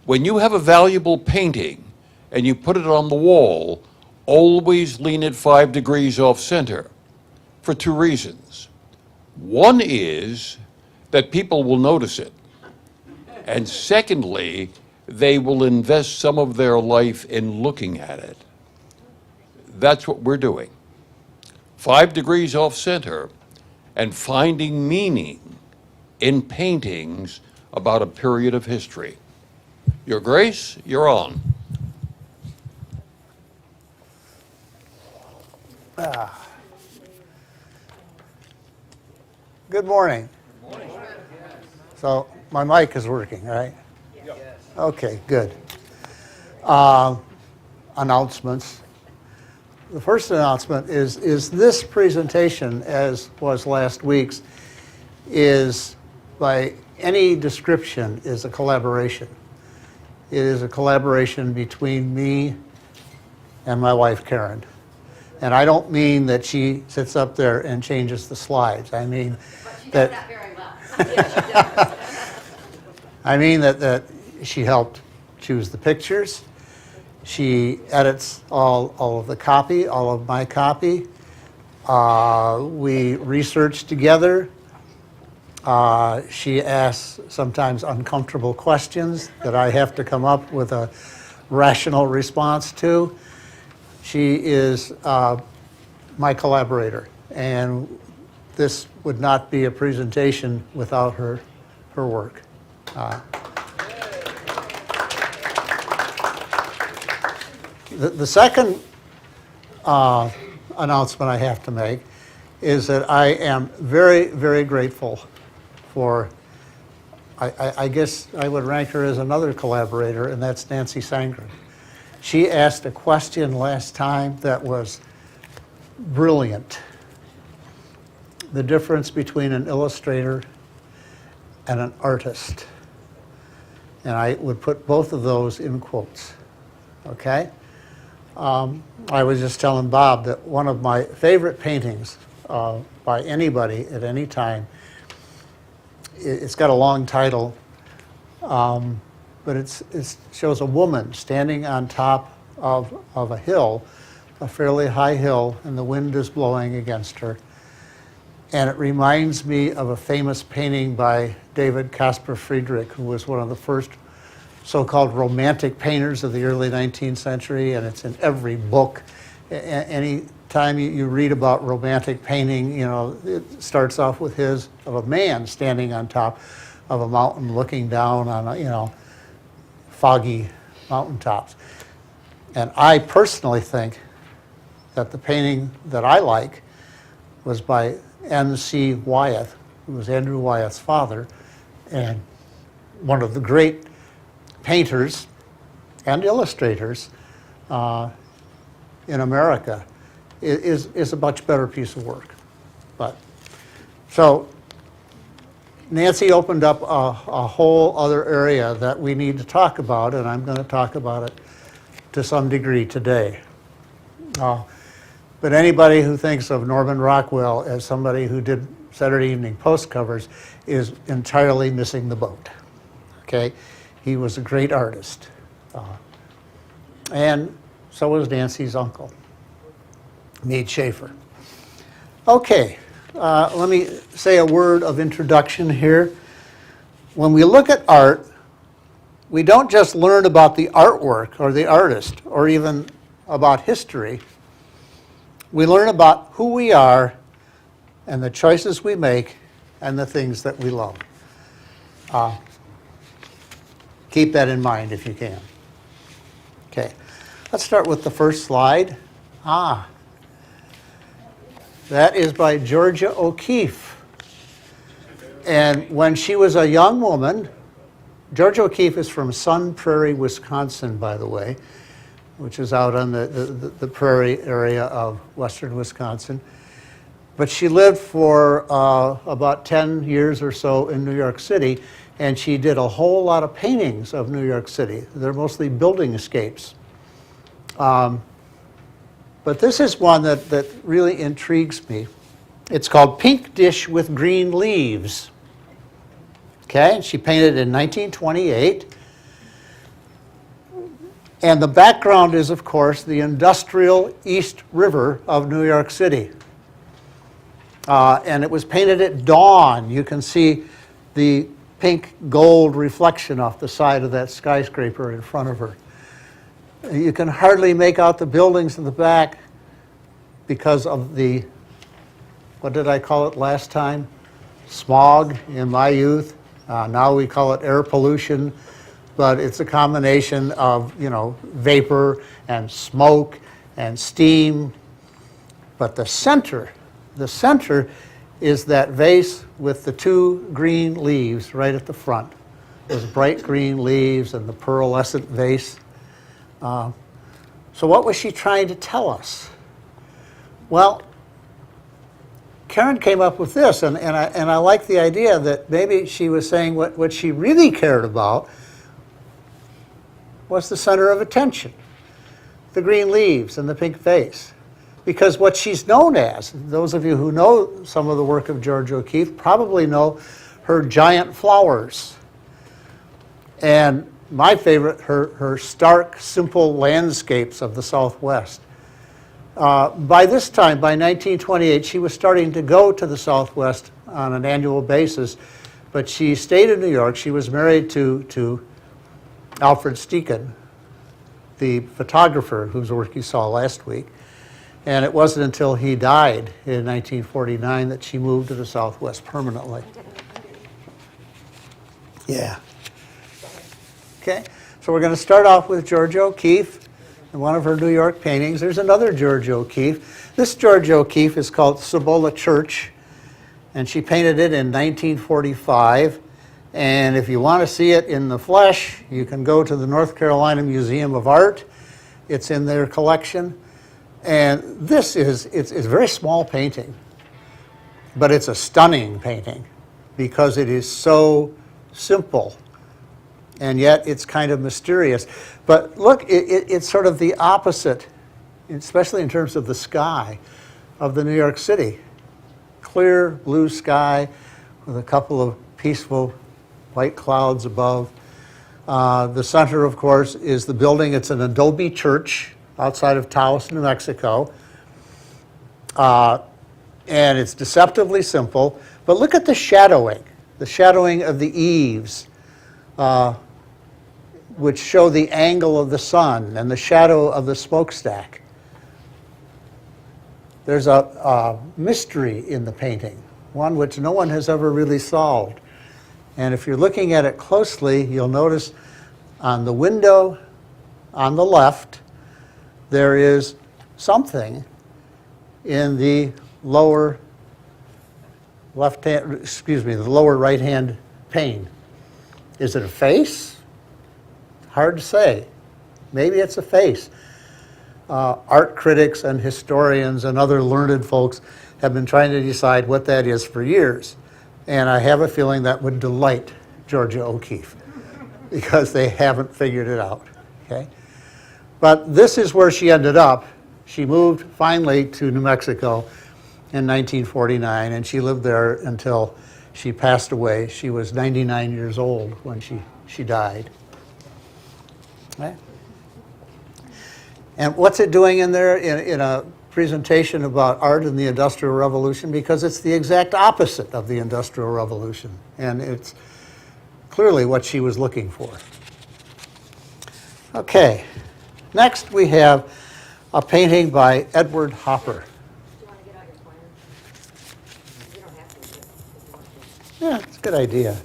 when you have a valuable painting and you put it on the wall, always lean it 5 degrees off center for two reasons. One is that people will notice it. And secondly, they will invest some of their life in looking at it. That's what we're doing. 5 degrees off center and finding meaning in paintings about a period of history. Your Grace, you're on. Good morning. Good morning. So my mic is working, right? Yes. Okay, good. Announcements. The first announcement is this presentation, as was last week's, is by any description is a collaboration. It is a collaboration between me and my wife, Karen. And I don't mean that she sits up there and changes the slides. I mean she does that very well. Yes, she does. I mean that she helped choose the pictures. She edits all of the copy, all of my copy. We research together. She asks sometimes uncomfortable questions that I have to come up with a rational response to. She is my collaborator, and this would not be a presentation without her work. The second announcement I have to make is that I am very, very grateful for, I guess I would rank her as another collaborator, and that's Nancy Sangren. She asked a question last time that was brilliant. The difference between an illustrator and an artist. And I would put both of those in quotes, okay? I was just telling Bob that one of my favorite paintings by anybody at any time, it's got a long title, but it shows a woman standing on top of a hill, a fairly high hill, and the wind is blowing against her. And it reminds me of a famous painting by David Caspar Friedrich, who was one of the first so-called romantic painters of the early 19th century, and it's in every book. Any time you read about romantic painting, you know, it starts off with of a man standing on top of a mountain looking down on, foggy mountaintops. And I personally think that the painting that I like was by N.C. Wyeth, who was Andrew Wyeth's father, and one of the great painters and illustrators in America. Is a much better piece of work. So Nancy opened up a whole other area that we need to talk about, and I'm going to talk about it to some degree today. But anybody who thinks of Norman Rockwell as somebody who did Saturday Evening Post covers is entirely missing the boat. Okay, he was a great artist, and so was Nancy's uncle, Meade Schaefer. Okay, let me say a word of introduction here. When we look at art, we don't just learn about the artwork or the artist or even about history. We learn about who we are and the choices we make and the things that we love. Keep that in mind if you can. Okay, let's start with the first slide. That is by Georgia O'Keeffe. And when she was a young woman, Georgia O'Keeffe is from Sun Prairie, Wisconsin, by the way, which is out on the prairie area of western Wisconsin. But she lived for about 10 years or so in New York City, and she did a whole lot of paintings of New York City. They're mostly building escapes. But this is one that really intrigues me. It's called Pink Dish with Green Leaves. Okay, and she painted in 1928. And the background is, of course, the industrial East River of New York City. And it was painted at dawn. You can see the pink gold reflection off the side of that skyscraper in front of her. You can hardly make out the buildings in the back because of the, what did I call it last time? Smog in my youth. Now we call it air pollution, but it's a combination of, vapor and smoke and steam. But the center is that vase with the two green leaves right at the front. Those bright green leaves and the pearlescent vase. So what was she trying to tell us? Well, Karen came up with this, and I like the idea that maybe she was saying what she really cared about was the center of attention, the green leaves and the pink vase. Because what she's known as, those of you who know some of the work of Georgia O'Keeffe probably know her giant flowers. And my favorite, her stark, simple landscapes of the Southwest. By this time, by 1928, she was starting to go to the Southwest on an annual basis, but she stayed in New York. She was married to Alfred Steichen, the photographer whose work you saw last week. And it wasn't until he died in 1949 that she moved to the Southwest permanently. Yeah. Okay, so we're going to start off with Georgia O'Keeffe and one of her New York paintings. There's another Georgia O'Keeffe. This Georgia O'Keeffe is called Cibola Church, and she painted it in 1945. And if you want to see it in the flesh, you can go to the North Carolina Museum of Art. It's in their collection. And this it's a very small painting, but it's a stunning painting because it is so simple, and yet it's kind of mysterious. But look, it's sort of the opposite, especially in terms of the sky, of the New York City. Clear blue sky with a couple of peaceful white clouds above. The center, of course, is the building. It's an adobe church outside of Taos, New Mexico. And it's deceptively simple. But look at the shadowing of the eaves, which show the angle of the sun and the shadow of the smokestack. There's a mystery in the painting, one which no one has ever really solved. And if you're looking at it closely, you'll notice on the window on the left, there is something in the lower the lower right-hand pane. Is it a face? Hard to say. Maybe it's a face. Art critics and historians and other learned folks have been trying to decide what that is for years. And I have a feeling that would delight Georgia O'Keeffe because they haven't figured it out. Okay? But this is where she ended up. She moved finally to New Mexico in 1949, and she lived there until she passed away. She was 99 years old when she died. Okay. And what's it doing in there in a presentation about art and the Industrial Revolution? Because it's the exact opposite of the Industrial Revolution, and it's clearly what she was looking for. Okay. Next, we have a painting by Edward Hopper. Do you want to get out your pointer? You don't have to do it if you want to. Yeah, it's a good idea.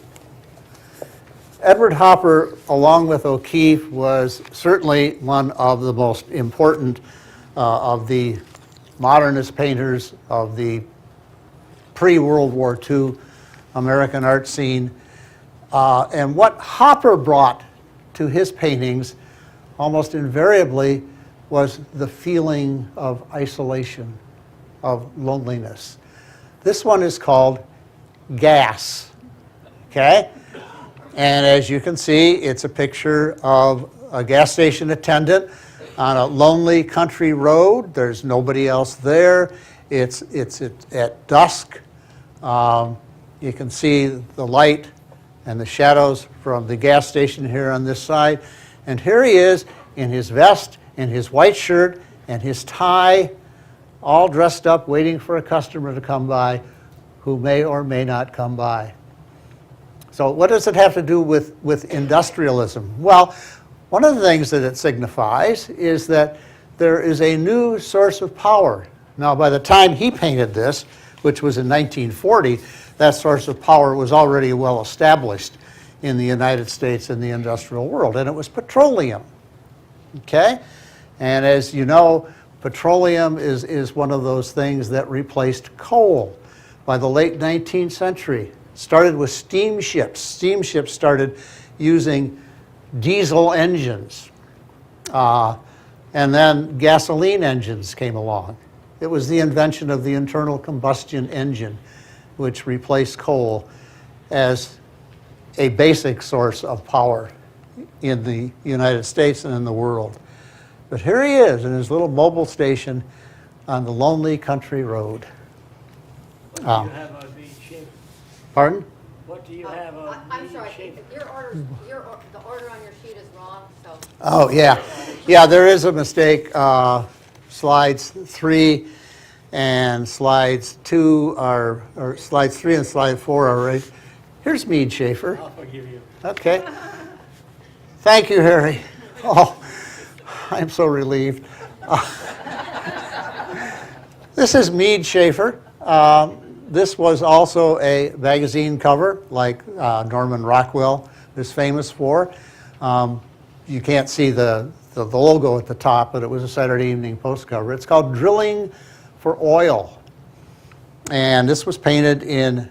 Edward Hopper, along with O'Keeffe, was certainly one of the most important of the modernist painters of the pre-World War II American art scene. And what Hopper brought to his paintings almost invariably was the feeling of isolation, of loneliness. This one is called Gas, okay? And as you can see, it's a picture of a gas station attendant on a lonely country road. There's nobody else there. It's at dusk. You can see the light and the shadows from the gas station here on this side. And here he is in his vest, in his white shirt, and his tie, all dressed up, waiting for a customer to come by who may or may not come by. So what does it have to do with industrialism? Well, one of the things that it signifies is that there is a new source of power. Now, by the time he painted this, which was in 1940, that source of power was already well established in the United States and the industrial world, and it was petroleum. Okay? And as you know, petroleum is one of those things that replaced coal. By the late 19th century, it started with steamships. Steamships started using diesel engines. And then gasoline engines came along. It was the invention of the internal combustion engine, which replaced coal as a basic source of power in the United States and in the world. But here he is in his little mobile station on the lonely country road. What do you have on Mead Schaefer? Pardon? What do you have on I'm Mead sorry, Schaefer? the order on your sheet is wrong, so. Oh, yeah. Yeah, there is a mistake. Slides 3 and slides 2 are, or slides 3 and slide 4 are right. Here's Mead Schaefer. I'll forgive you. Okay. Thank you, Harry. Oh, I'm so relieved. This is Mead Schaefer. This was also a magazine cover, like Norman Rockwell is famous for. You can't see the logo at the top, but it was a Saturday Evening Post cover. It's called Drilling for Oil. And this was painted in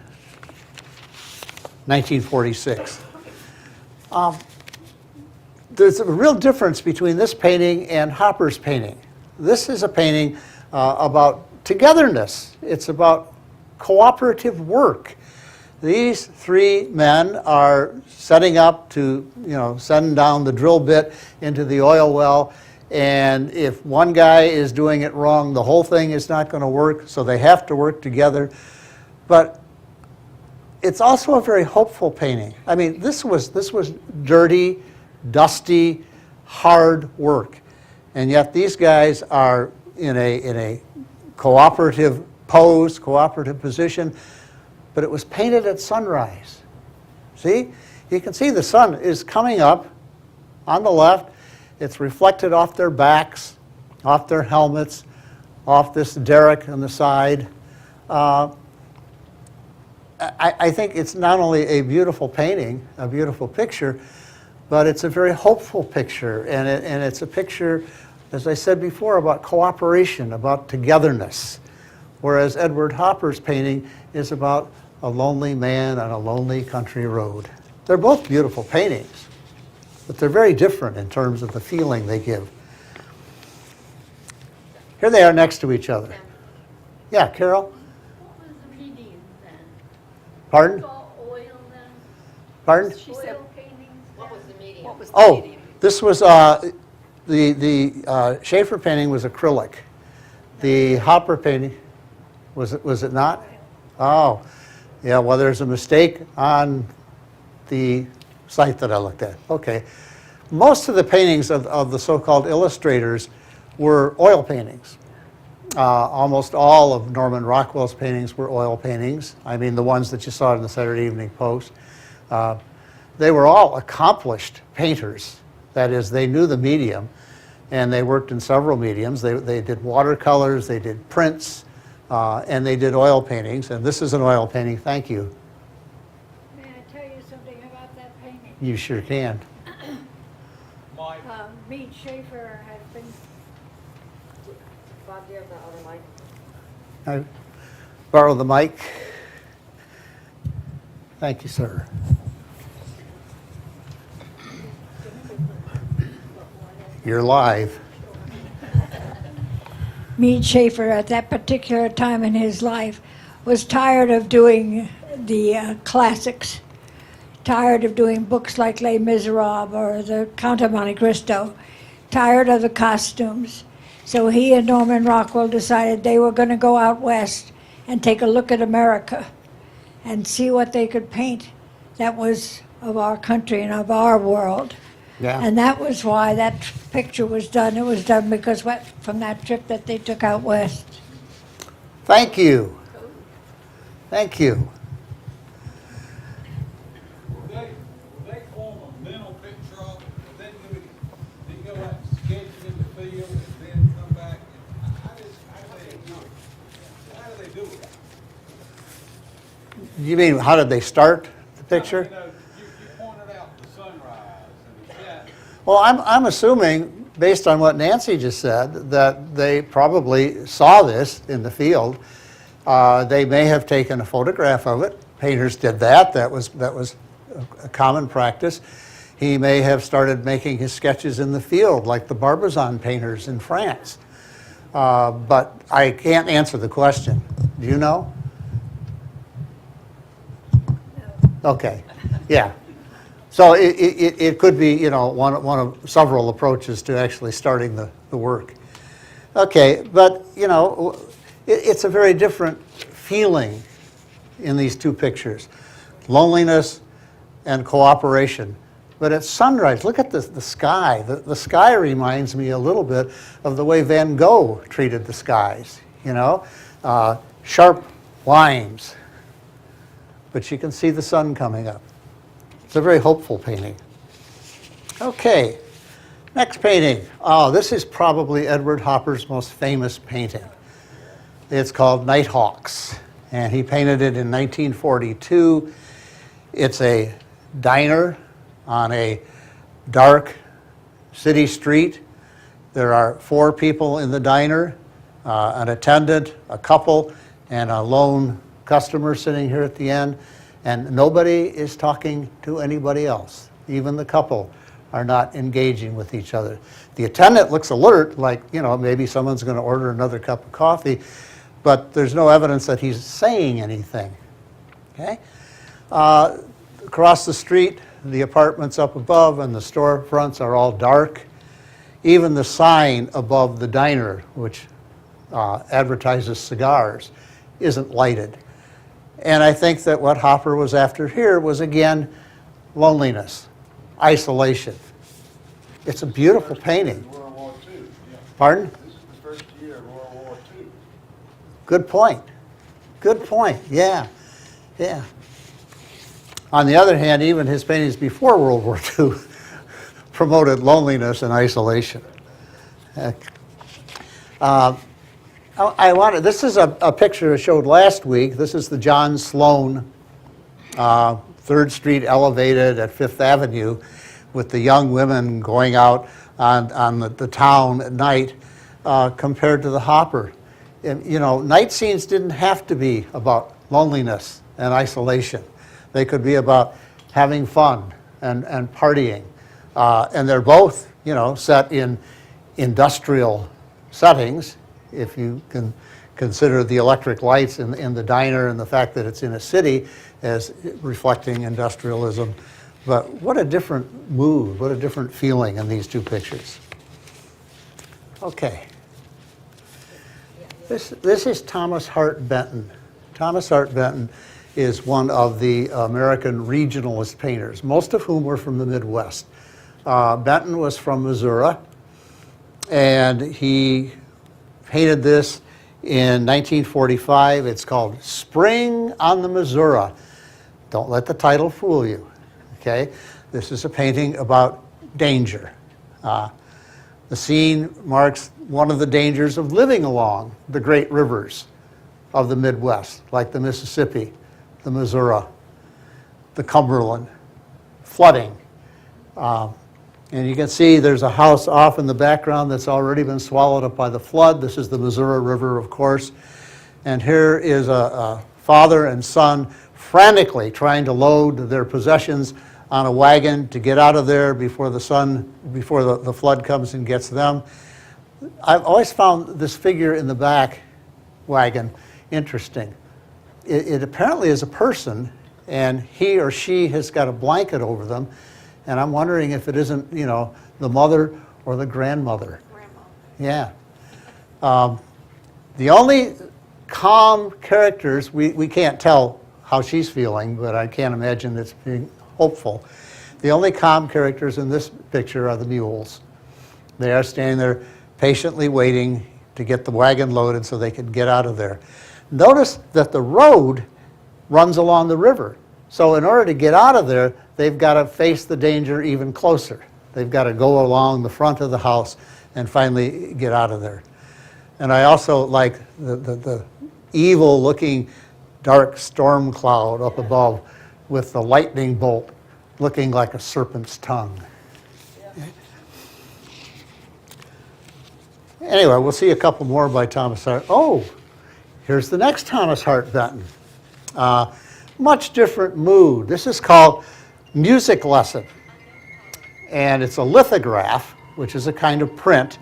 1946. There's a real difference between this painting and Hopper's painting. This is a painting about togetherness. It's about cooperative work. These three men are setting up to, send down the drill bit into the oil well, and if one guy is doing it wrong, the whole thing is not going to work, so they have to work together. But it's also a very hopeful painting. I mean, this was dirty, dusty, hard work, and yet these guys are in a cooperative pose, cooperative position, but it was painted at sunrise. See? You can see the sun is coming up on the left. It's reflected off their backs, off their helmets, off this derrick on the side. I think it's not only a beautiful painting, a beautiful picture, but it's a very hopeful picture. And it's a picture, as I said before, about cooperation, about togetherness. Whereas Edward Hopper's painting is about a lonely man on a lonely country road. They're both beautiful paintings, but they're very different in terms of the feeling they give. Here they are next to each other. Yeah, Carol? What was the medium then? Pardon? It's all oil then? Pardon? She said paintings? What was the medium? What was the Oh, medium? this was, the Schaefer painting was acrylic. The Hopper painting, was it not? Oh, yeah, well, there's a mistake on the site that I looked at. Okay. Most of the paintings of the so-called illustrators were oil paintings. Almost all of Norman Rockwell's paintings were oil paintings. I mean, the ones that you saw in the Saturday Evening Post. They were all accomplished painters. That is, they knew the medium, and they worked in several mediums. They did watercolors, they did prints, and they did oil paintings. And this is an oil painting. Thank you. May I tell you something about that painting? You sure can. Mead Schaefer has been, Bob, do you have the other mic? I borrow the mic. Thank you, sir. You're live. Mead Schaefer at that particular time in his life was tired of doing the classics, tired of doing books like Les Miserables or The Count of Monte Cristo, tired of the costumes. So he and Norman Rockwell decided they were going to go out west and take a look at America and see what they could paint that was of our country and of our world. Yeah. And that was why that picture was done. It was done because from that trip that they took out west. Thank you. Thank you. Will they form a mental picture of it, and then go out and sketch it in the field, and then come back? How do they do it? You mean, how did they start the picture? You pointed out the sunrise and the shadow. Well, I'm assuming, based on what Nancy just said, that they probably saw this in the field. They may have taken a photograph of it. Painters did that. That was a common practice. He may have started making his sketches in the field, like the Barbizon painters in France. But I can't answer the question. Do you know? Okay, yeah. So it could be, you know, one of several approaches to actually starting the work. Okay, but, you know, it's a very different feeling in these two pictures. Loneliness and cooperation. But at sunrise, look at the sky. The sky reminds me a little bit of the way Van Gogh treated the skies, you know? Sharp lines, but you can see the sun coming up. It's a very hopeful painting. Okay, next painting. Oh, this is probably Edward Hopper's most famous painting. It's called Nighthawks, and he painted it in 1942. It's a diner on a dark city street. There are 4 people in the diner, an attendant, a couple, and a lone customer sitting here at the end, and nobody is talking to anybody else. Even the couple are not engaging with each other. The attendant looks alert, like, you know, maybe someone's going to order another cup of coffee, but there's no evidence that he's saying anything. Okay? Across the street, the apartments up above and the storefronts are all dark. Even the sign above the diner, which advertises cigars, isn't lighted. And I think that what Hopper was after here was, again, loneliness, isolation. It's a beautiful painting. World War II. Yeah. Pardon? This is the first year of World War II. Good point. Good point. Yeah. Yeah. On the other hand, even his paintings before World War II promoted loneliness and isolation. This is a picture I showed last week. This is the John Sloan 3rd Street elevated at 5th Avenue with the young women going out on the town at night compared to the Hopper. And, you know, night scenes didn't have to be about loneliness and isolation. They could be about having fun and partying. And they're both, you know, set in industrial settings, if you can consider the electric lights in the diner and the fact that it's in a city as reflecting industrialism. But what a different mood, what a different feeling in these two pictures. Okay. This is Thomas Hart Benton. Thomas Hart Benton is one of the American regionalist painters, most of whom were from the Midwest. Benton was from Missouri, and he painted this in 1945. It's called Spring on the Missouri. Don't let the title fool you, okay? This is a painting about danger. The scene marks one of the dangers of living along the great rivers of the Midwest, like the Mississippi, the Missouri, the Cumberland, flooding. And you can see there's a house off in the background that's already been swallowed up by the flood. This is the Missouri River, of course. And here is a father and son frantically trying to load their possessions on a wagon to get out of there before the flood comes and gets them. I've always found this figure in the back wagon interesting. It apparently is a person, and he or she has got a blanket over them. And I'm wondering if it isn't, you know, the mother or the grandmother. Yeah. The only calm characters, we can't tell how she's feeling, but I can't imagine it's being hopeful. The only calm characters in this picture are the mules. They are standing there patiently waiting to get the wagon loaded so they can get out of there. Notice that the road runs along the river. So in order to get out of there, they've got to face the danger even closer. They've got to go along the front of the house and finally get out of there. And I also like the evil-looking dark storm cloud up above with the lightning bolt looking like a serpent's tongue. Anyway, we'll see a couple more by Thomas Hart. Oh, here's the next Thomas Hart Benton. Much different mood. This is called Music Lesson. And it's a lithograph, which is a kind of print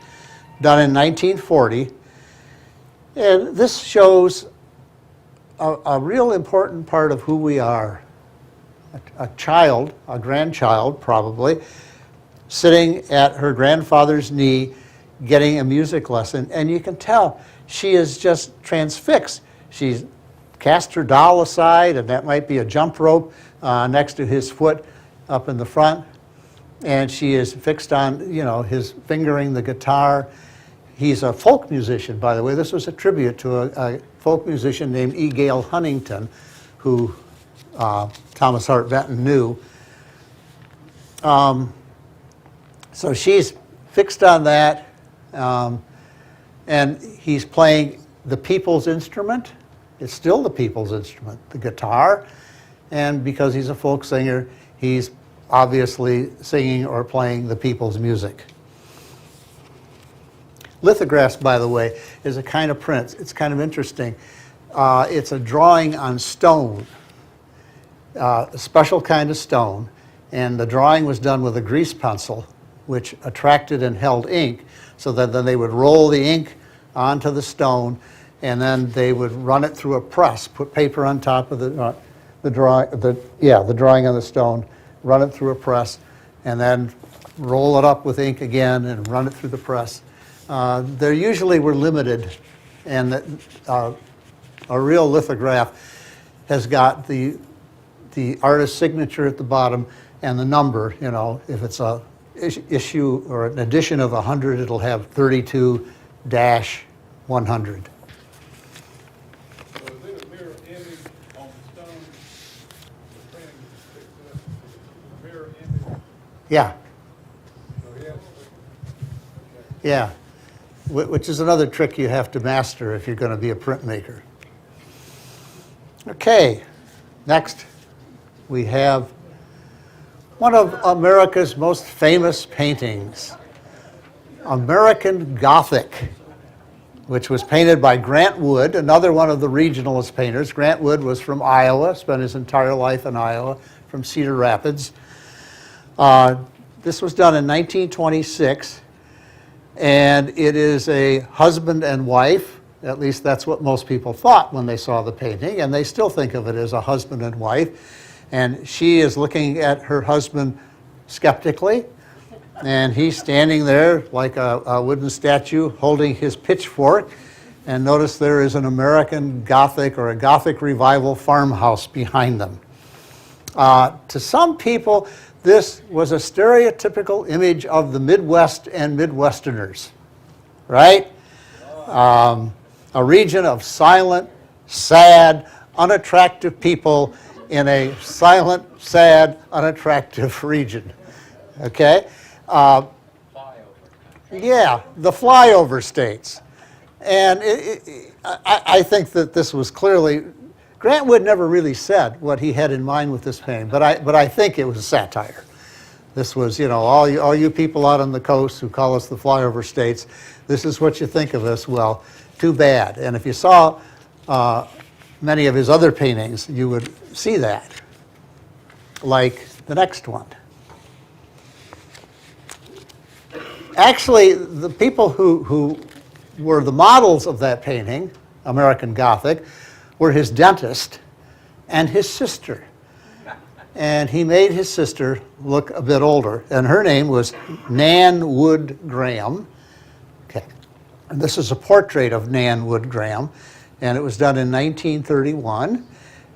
done in 1940. And this shows a real important part of who we are. A child, a grandchild probably, sitting at her grandfather's knee getting a music lesson. And you can tell she is just transfixed. She's cast her doll aside, and that might be a jump rope next to his foot up in the front. And she is fixed on, his fingering the guitar. He's a folk musician, by the way. This was a tribute to a folk musician named E. Gale Huntington, who Thomas Hart Benton knew. So she's fixed on that, and he's playing the people's instrument. It's still the people's instrument, the guitar, and because he's a folk singer, he's obviously singing or playing the people's music. Lithographs, by the way, is a kind of print. It's kind of interesting. It's a drawing on stone, a special kind of stone, and the drawing was done with a grease pencil, which attracted and held ink, so that then they would roll the ink onto the stone, and then they would run it through a press, put paper on top of the drawing on the stone, run it through a press, and then roll it up with ink again and run it through the press. They usually were limited, and a real lithograph has got the artist's signature at the bottom and the number. If it's a issue or an edition of 100, it'll have 32-100. So is it a mirror image on the stone? The print is picked up, a mirror image? Yeah, So yes. yeah. Which is another trick you have to master if you're going to be a printmaker. Okay, next we have one of America's most famous paintings, American Gothic, which was painted by Grant Wood, another one of the regionalist painters. Grant Wood was from Iowa, spent his entire life in Iowa, from Cedar Rapids. This was done in 1926. And it is a husband and wife, at least that's what most people thought when they saw the painting, and they still think of it as a husband and wife. And she is looking at her husband skeptically, and he's standing there like a wooden statue holding his pitchfork. And notice there is an American Gothic or a Gothic Revival farmhouse behind them. To some people, this was a stereotypical image of the Midwest and Midwesterners, right? A region of silent, sad, unattractive people in a silent, sad, unattractive region, okay? Yeah, the flyover states. And I think that this was clearly, Grant Wood never really said what he had in mind with this painting, but I think it was a satire. This was, all you people out on the coast who call us the flyover states, this is what you think of us. Well, too bad. And if you saw many of his other paintings, you would see that, like the next one. Actually, the people who were the models of that painting, American Gothic, were his dentist and his sister. And he made his sister look a bit older, and her name was Nan Wood Graham. Okay. And this is a portrait of Nan Wood Graham, and it was done in 1931.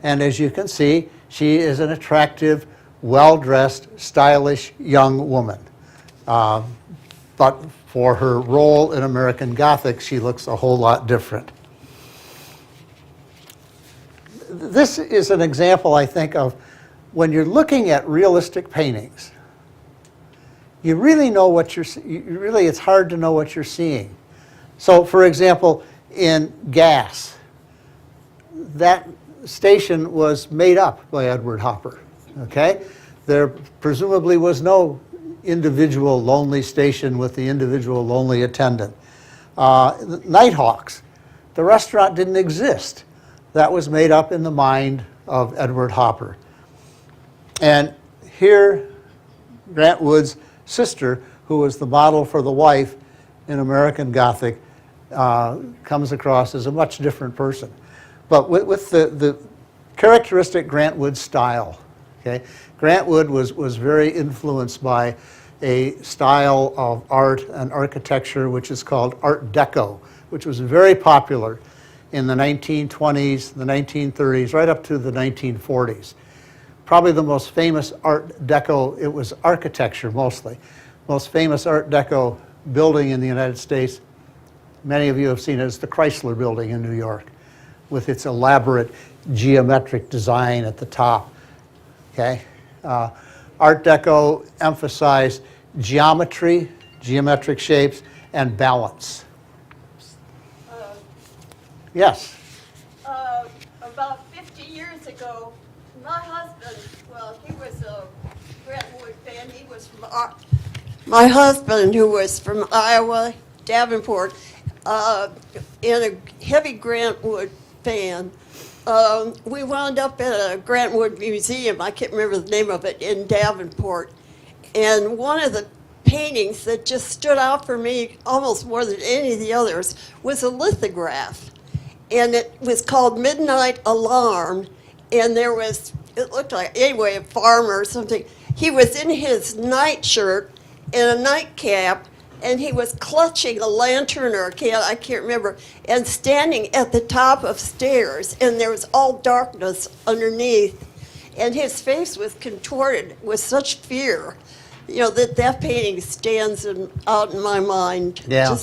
And as you can see, she is an attractive, well-dressed, stylish young woman. But for her role in American Gothic, she looks a whole lot different. This is an example, I think, of when you're looking at realistic paintings, you really know what it's hard to know what you're seeing. So, for example, in Gas, that station was made up by Edward Hopper, okay? There presumably was no individual lonely station with the individual lonely attendant. Nighthawks, the restaurant didn't exist. That was made up in the mind of Edward Hopper. And here, Grant Wood's sister, who was the model for the wife in American Gothic, comes across as a much different person. But with the characteristic Grant Wood style, okay? Grant Wood was very influenced by a style of art and architecture which is called Art Deco, which was very popular in the 1920s, the 1930s, right up to the 1940s. Probably the most famous Art Deco, it was architecture mostly, most famous Art Deco building in the United States, many of you have seen it, is the Chrysler Building in New York with its elaborate geometric design at the top, okay? Art Deco emphasized geometry, geometric shapes, and balance. Yes? About 50 years ago, my husband, well, he was a Grant Wood fan. He was from my husband, who was from Iowa, Davenport, and a heavy Grant Wood fan. We wound up at a Grant Wood museum, I can't remember the name of it, in Davenport. And one of the paintings that just stood out for me almost more than any of the others was a lithograph. And it was called Midnight Alarm. And there was, it looked like, anyway, a farmer or something. He was in his nightshirt and a nightcap, and he was clutching a lantern or a can, I can't remember, and standing at the top of stairs, and there was all darkness underneath. And his face was contorted with such fear, you know, that painting stands out in my mind. Yeah.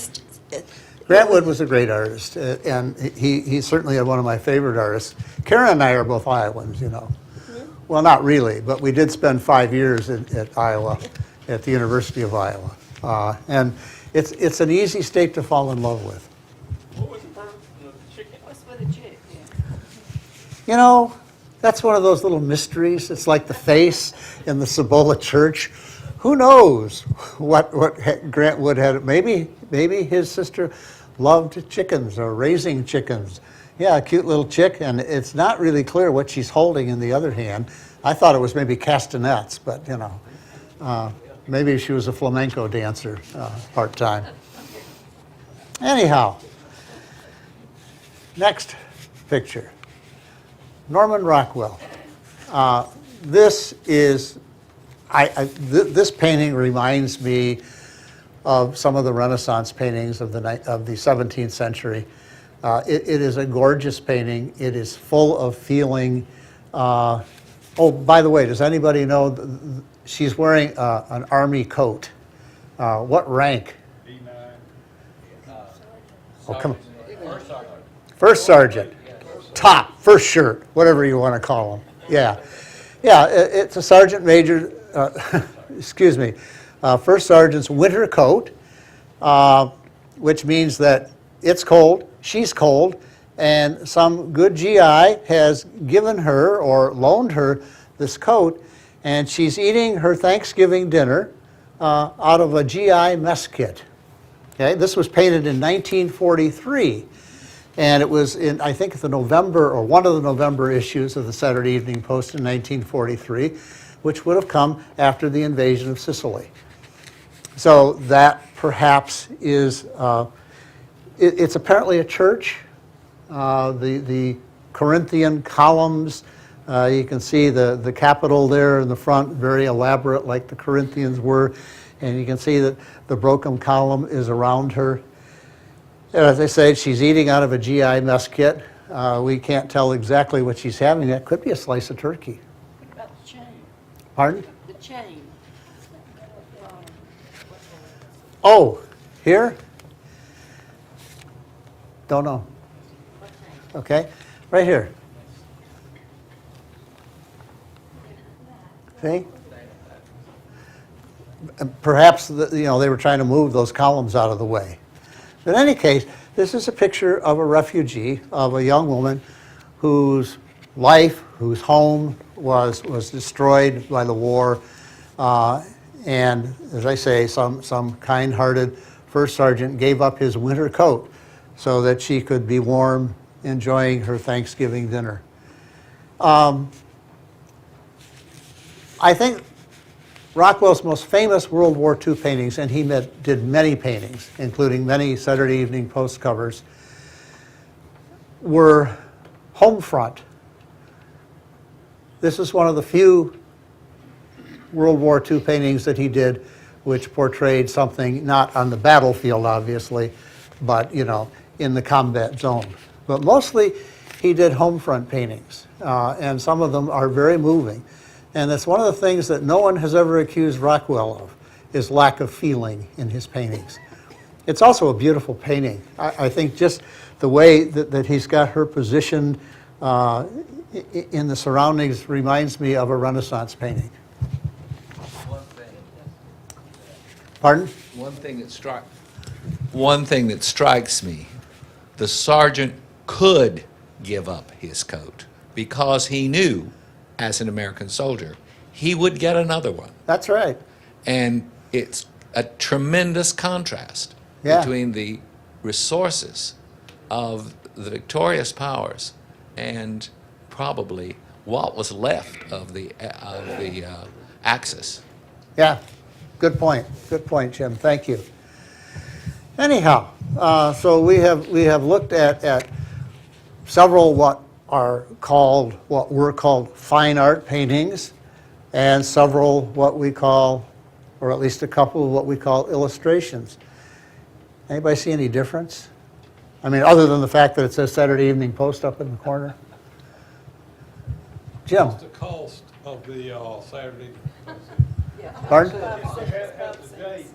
Grant Wood was a great artist, and he certainly had one of my favorite artists. Karen and I are both Iowans, you know. Mm-hmm. Well, not really, but we did spend 5 years at Iowa, at the University of Iowa. And it's an easy state to fall in love with. What was the purpose of the chicken? What's with the chick? You know, that's one of those little mysteries. It's like the face in the Cibola Church. Who knows what Grant Wood had? Maybe his sister loved chickens or raising chickens. Yeah, a cute little chick, and it's not really clear what she's holding in the other hand. I thought it was maybe castanets, but you know, maybe she was a flamenco dancer part-time. Anyhow, next picture. Norman Rockwell. This is, this painting reminds me of some of the Renaissance paintings of the 17th century. It is a gorgeous painting. It is full of feeling. Oh, by the way, does anybody know she's wearing an army coat? What rank? D9. Oh, come on. First sergeant. Top, first shirt, whatever you want to call them. Yeah. Yeah, it's a sergeant major, excuse me, first sergeant's winter coat, which means that it's cold, she's cold, and some good GI has given her or loaned her this coat, and she's eating her Thanksgiving dinner out of a GI mess kit. Okay, this was painted in 1943. And it was in, I think, the November, or one of the November issues of the Saturday Evening Post in 1943, which would have come after the invasion of Sicily. So that perhaps is, it's apparently a church. The Corinthian columns, you can see the capital there in the front, very elaborate like the Corinthians were. And you can see that the broken column is around her. And as I say, she's eating out of a GI mess kit. We can't tell exactly what she's having. That could be a slice of turkey. What about the chain? Pardon? The chain. Oh, here? Don't know. Okay, right here. See? Perhaps, they were trying to move those columns out of the way. But in any case, this is a picture of a refugee, of a young woman whose life, whose home was destroyed by the war. And as I say, some kind-hearted first sergeant gave up his winter coat so that she could be warm enjoying her Thanksgiving dinner. I think Rockwell's most famous World War II paintings, and he did many paintings, including many Saturday Evening Post covers, were home front. This is one of the few World War II paintings that he did which portrayed something not on the battlefield, obviously, but, in the combat zone. But mostly he did home front paintings, and some of them are very moving. And that's one of the things that no one has ever accused Rockwell of, is lack of feeling in his paintings. It's also a beautiful painting. I think just the way that he's got her positioned in the surroundings reminds me of a Renaissance painting. Pardon? One thing that strikes me, the sergeant could give up his coat because he knew, as an American soldier, he would get another one. That's right. And it's a tremendous contrast Yeah. between the resources of the victorious powers and probably what was left of the Axis. Yeah, good point. Good point, Jim. Thank you. Anyhow, so we have looked at several what were called fine art paintings, and several what we call, or at least a couple of what we call illustrations. Anybody see any difference? I mean, other than the fact that it says Saturday Evening Post up in the corner? Jim? What's the cost of the Saturday? Pardon? Has the date, that date.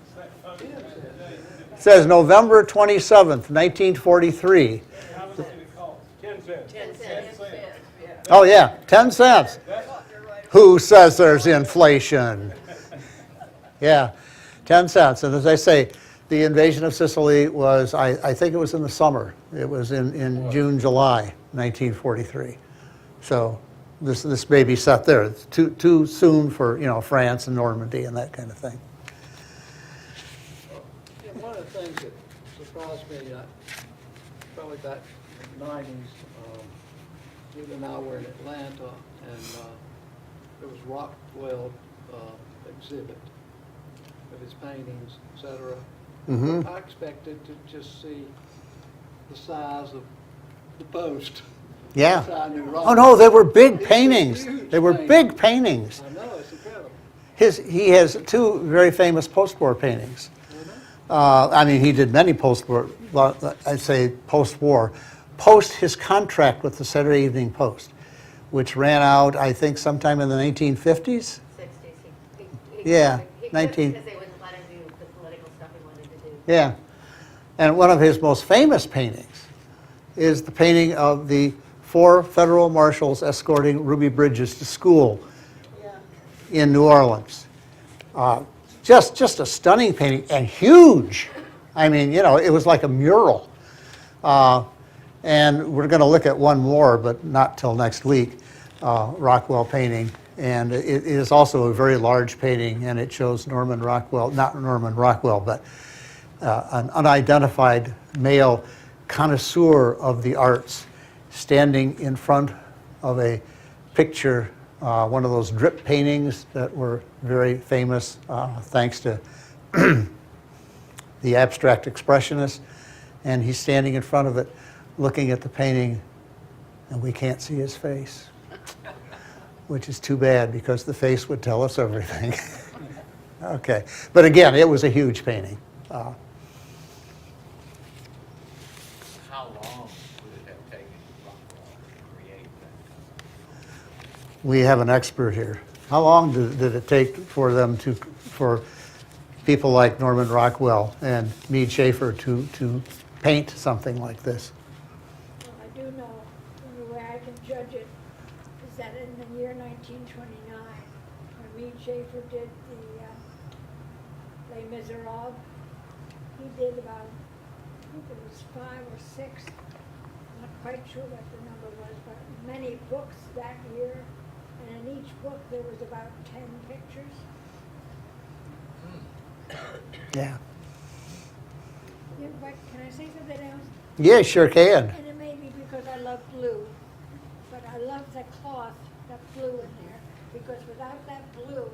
It says November 27th, 1943. How much did it cost? 10 cents. 10 cents. Oh, yeah, 10 cents. Who says there's inflation? Yeah, 10 cents. And as I say, the invasion of Sicily was, I think it was in the summer. It was in June, July, 1943. So this baby sat there. It's too soon for, France and Normandy and that kind of thing. Yeah, one of the things that surprised me, probably back in the 90s, Julie and I were in Atlanta, and there was Rockwell exhibit of his paintings, etc. Mhm. I expected to just see the size of the post. Yeah. So I knew Oh, Rockwell. no, they were big paintings. Huge They were paintings. big paintings. I know, it's incredible. He has two very famous post-war paintings. He did many post-war, well, I'd say post-war, post his contract with the Saturday Evening Post, which ran out, I think, sometime in the 1950s. 60s. Yeah, He 19 because they wouldn't let him do the political stuff he wanted to do. Yeah. And one of his most famous paintings is the painting of the 4 federal marshals escorting Ruby Bridges to school in New Orleans. Just a stunning painting, and huge. I mean, it was like a mural. And we're going to look at one more, but not till next week, Rockwell painting. And it is also a very large painting, and it shows Norman Rockwell, not Norman Rockwell, but an unidentified male connoisseur of the arts standing in front of a picture, one of those drip paintings that were very famous thanks to the abstract expressionists. And he's standing in front of it looking at the painting, and we can't see his face, which is too bad because the face would tell us everything. Okay, but again, it was a huge painting. How long would it have taken Rockwell to create that? We have an expert here. How long did it take for them for people like Norman Rockwell and Meade Schaefer to paint something like this? Well, I do know, the way I can judge it is that in the year 1929, when Meade Schaefer did the Les Miserables, he did about, I think it was 5 or 6, not quite sure what the number was, but many books that year. And in each book, there was about 10 pictures. Yeah. Yeah, but can I say something else? Yeah, sure can. And it may be because I love blue, but I love the cloth, that blue in there, because without that blue,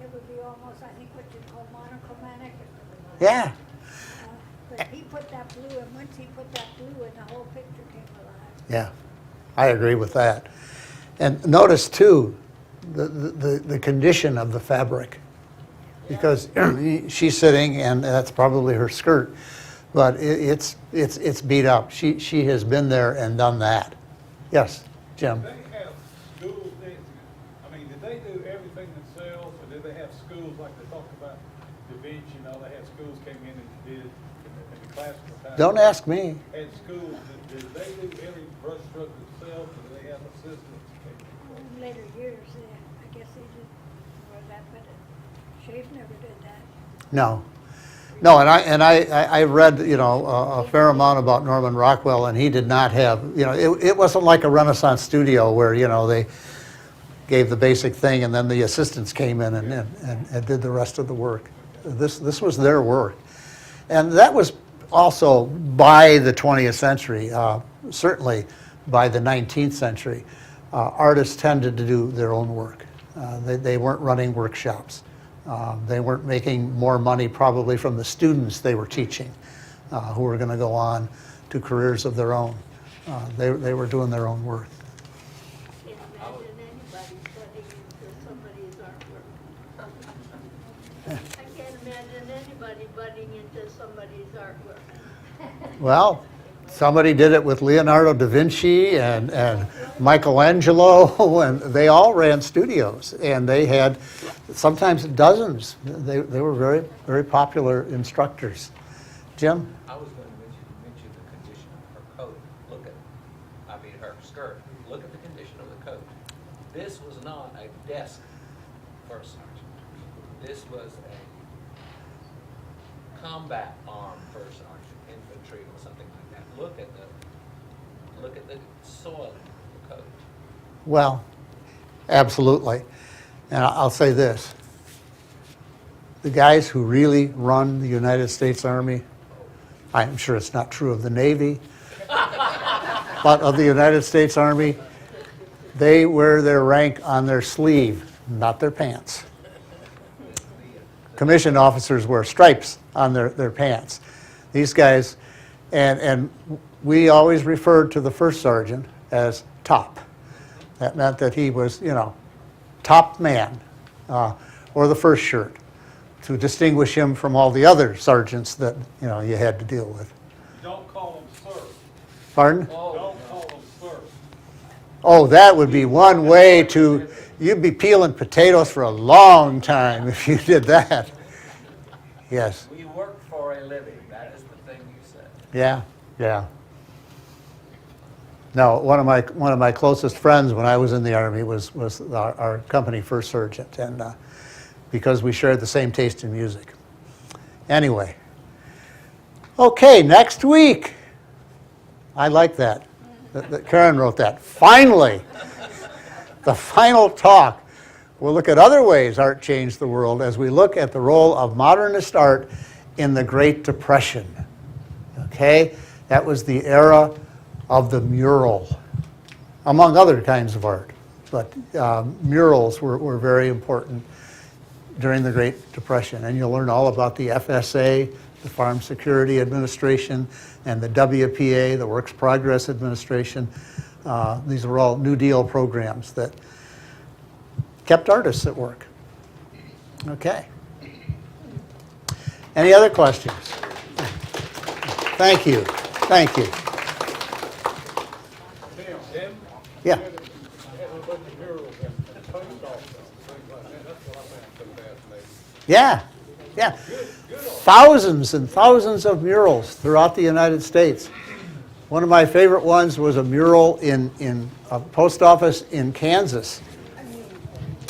it would be almost, I think, what you call monochromatic. Yeah. But he put that blue, and once he put that blue in, the whole picture came alive. Yeah, I agree with that. And notice too, the condition of the fabric, because she's sitting, and that's probably her skirt, but it's beat up. She has been there and done that. Yes, Jim. Did they have schools, I mean, did they do everything themselves, or did they have schools like they talked about Da Vinci, they had schools came in and did in the classical time? Don't ask me. Had schools, did they do every brush stroke themselves, or did they have assistants? In later years, I guess they did more of that, but Schaefer never did that. No. No, and I read, a fair amount about Norman Rockwell, and he did not have, it wasn't like a Renaissance studio where, they gave the basic thing and then the assistants came in and did the rest of the work. This was their work. And that was also by the 20th century, certainly by the 19th century. Artists tended to do their own work. They weren't running workshops. They weren't making more money probably from the students they were teaching, who were going to go on to careers of their own. They were doing their own work. Can't imagine anybody studying into somebody's artwork. I can't imagine anybody butting into somebody's artwork. Well, somebody did it with Leonardo da Vinci and Michelangelo, and they all ran studios, and they had sometimes dozens. They were very, very popular instructors. Jim? I was going to mention the condition of her coat. Her skirt. Look at the condition of the coat. This was not a desk first sergeant. This was a combat arm first sergeant, infantry or something like that. Look at the soil of the coat. Well, absolutely. And I'll say this. The guys who really run the United States Army, I'm sure it's not true of the Navy, but of the United States Army, they wear their rank on their sleeve, not their pants. Commissioned officers wear stripes on their pants. These guys, and we always referred to the first sergeant as top. That meant that he was, top man, or the first shirt, to distinguish him from all the other sergeants that, you had to deal with. Don't call them sir. Pardon? Don't call them sir. Oh, that would be one way to, you'd be peeling potatoes for a long time if you did that. Yes. We work for a living. That is the thing you said. Yeah. No, one of my closest friends when I was in the Army was our company first sergeant, and because we shared the same taste in music. Anyway, okay, next week. I like that. Karen wrote that. Finally, the final talk. We'll look at other ways art changed the world as we look at the role of modernist art in the Great Depression. Okay, that was the era of the mural, among other kinds of art. But murals were very important during the Great Depression. And you'll learn all about the FSA, the Farm Security Administration, and the WPA, the Works Progress Administration. These are all New Deal programs that kept artists at work. Okay. Any other questions? Thank you. Thank you. Tim, Yeah. had a bunch of murals at the post office, things Yeah, yeah. Thousands and thousands of murals throughout the United States. One of my favorite ones was a mural in a post office in Kansas,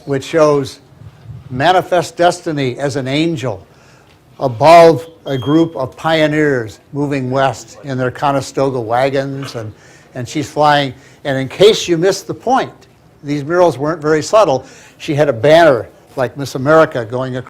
which shows Manifest Destiny as an angel above a group of pioneers moving west in their Conestoga wagons, and she's flying. And in case you missed the point, these murals weren't very subtle. She had a banner like Miss America going across